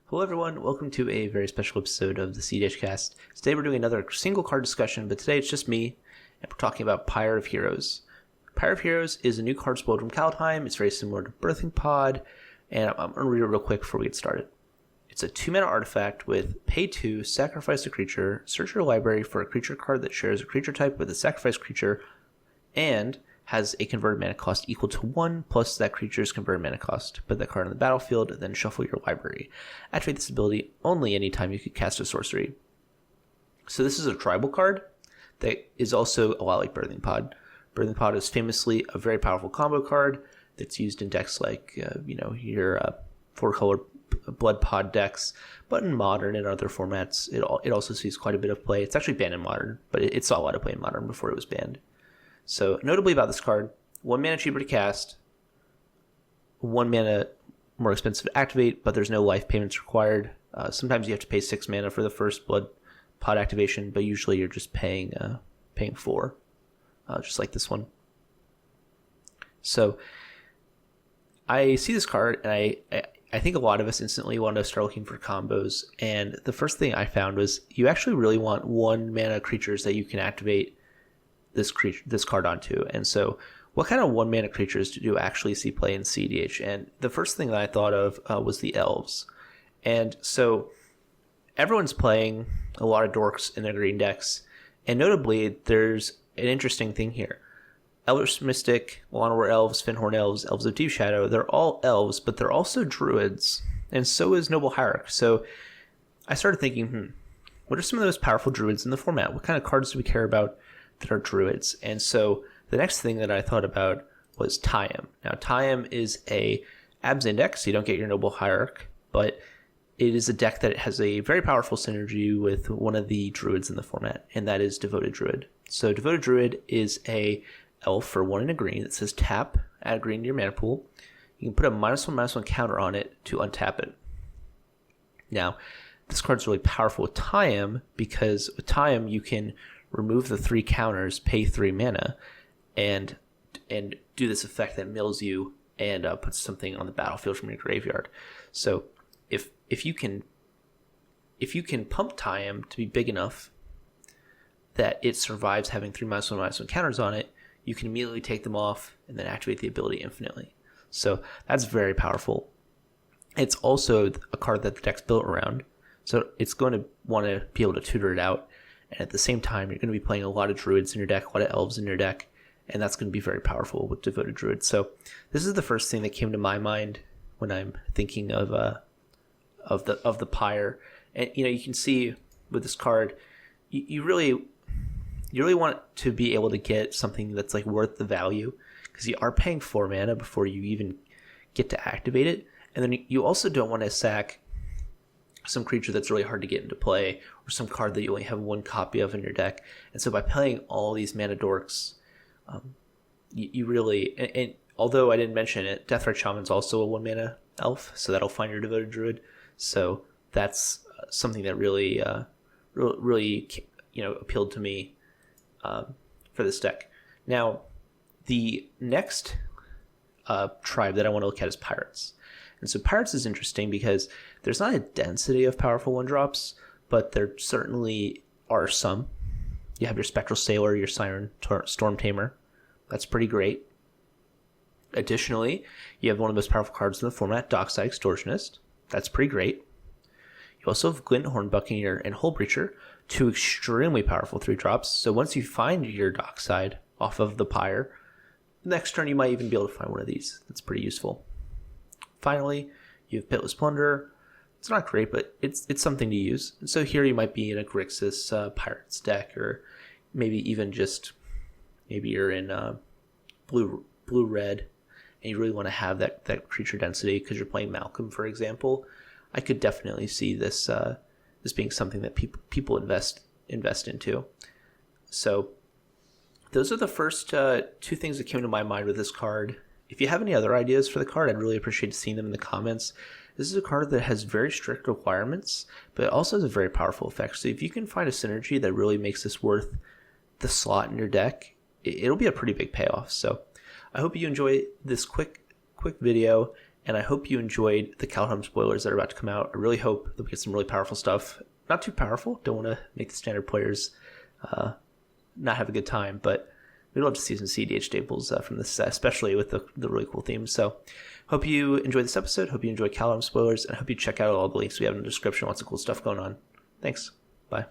Hello everyone, welcome to a very special episode of the cEDH cast. Today we're doing another single card discussion, but today it's just me, and we're talking about Pyre of Heroes. Pyre of Heroes is a new card spoiled from Kaldheim. It's very similar to Birthing Pod, and I'm going to read it real quick before we get started. It's a 2-mana artifact with pay 2, sacrifice a creature, search your library for a creature card that shares a creature type with a sacrificed creature, and has a converted mana cost equal to 1 plus that creature's converted mana cost. Put that card on the battlefield, then shuffle your library. Activate this ability only anytime you can cast a sorcery. So this is a tribal card that is also a lot like Birthing Pod. Birthing Pod is famously a very powerful combo card that's used in decks like, your 4-color Blood Pod decks, but in Modern and other formats, it also sees quite a bit of play. It's actually banned in Modern, but it saw a lot of play in Modern before it was banned. So, notably about this card, 1 mana cheaper to cast, 1 mana more expensive to activate, but there's no life payments required. Sometimes you have to pay 6 mana for the first Blood Pod activation, but usually you're just paying 4, just like this one. So, I see this card, and I think a lot of us instantly want to start looking for combos, and the first thing I found was you actually really want 1 mana creatures that you can activate this card onto. And so what kind of 1 mana creatures do you actually see play in cEDH? And the first thing that I thought of was the elves. And so everyone's playing a lot of dorks in their green decks, and notably there's an interesting thing here. Eldritch Mystic, Llanowar Elves, Fyndhorn Elves, Elves of Deep Shadow, they're all elves, but they're also druids, and so is Noble Hierarch. So I started thinking, what are some of those powerful druids in the format? What kind of cards do we care about that are druids? And so the next thing that I thought about was Tayum. Now Tayum is a Abs index, so you don't get your Noble Hierarch, but it is a deck that has a very powerful synergy with one of the druids in the format, and that is Devoted Druid. So Devoted Druid is a elf for 1 and a green that says tap, add green to your mana pool. You can put a -1/-1 counter on it to untap it. Now, this card's really powerful with Tayum because with Tayum you can remove the 3 counters, pay 3 mana, and do this effect that mills you and puts something on the battlefield from your graveyard. So if you can pump Tayum to be big enough that it survives having 3 -1/-1 counters on it, you can immediately take them off and then activate the ability infinitely. So that's very powerful. It's also a card that the deck's built around, so it's going to want to be able to tutor it out. And at the same time, you're going to be playing a lot of druids in your deck, a lot of elves in your deck, and that's going to be very powerful with Devoted Druid. So this is the first thing that came to my mind when I'm thinking of the Pyre. And you can see with this card, you really want to be able to get something that's like worth the value, because you are paying 4 mana before you even get to activate it, and then you also don't want to sack some creature that's really hard to get into play, or some card that you only have 1 copy of in your deck. And so by playing all these mana dorks, you really, and although I didn't mention it, Deathrite Shaman's also a 1 mana elf, so that'll find your Devoted Druid. So that's something that really appealed to me for this deck. Now, the next tribe that I want to look at is Pirates. And so Pirates is interesting because there's not a density of powerful 1-drops, but there certainly are some. You have your Spectral Sailor, your Siren Storm Tamer. That's pretty great. Additionally, you have one of the most powerful cards in the format, Dockside Extortionist. That's pretty great. You also have Glint Hornbuccaneer and Hullbreacher, 2 extremely powerful 3-drops. So once you find your Dockside off of the Pyre, next turn you might even be able to find one of these. That's pretty useful. Finally, you have Pitiless Plunderer. It's not great, but it's something to use. And so here you might be in a Grixis Pirates deck, or maybe even just, maybe you're in blue-red, and you really want to have that creature density because you're playing Malcolm, for example. I could definitely see this being something that people invest into. So those are the first 2 things that came to my mind with this card. If you have any other ideas for the card, I'd really appreciate seeing them in the comments. This is a card that has very strict requirements, but it also has a very powerful effect. So if you can find a synergy that really makes this worth the slot in your deck, it'll be a pretty big payoff. So I hope you enjoy this quick video, and I hope you enjoyed the Kaldheim spoilers that are about to come out. I really hope that we get some really powerful stuff. Not too powerful. Don't want to make the standard players not have a good time, but we'd love to see some cEDH staples from this set, especially with the really cool themes. So hope you enjoyed this episode. Hope you enjoyed Kaldheim spoilers, and I hope you check out all the links we have in the description. Lots of cool stuff going on. Thanks. Bye.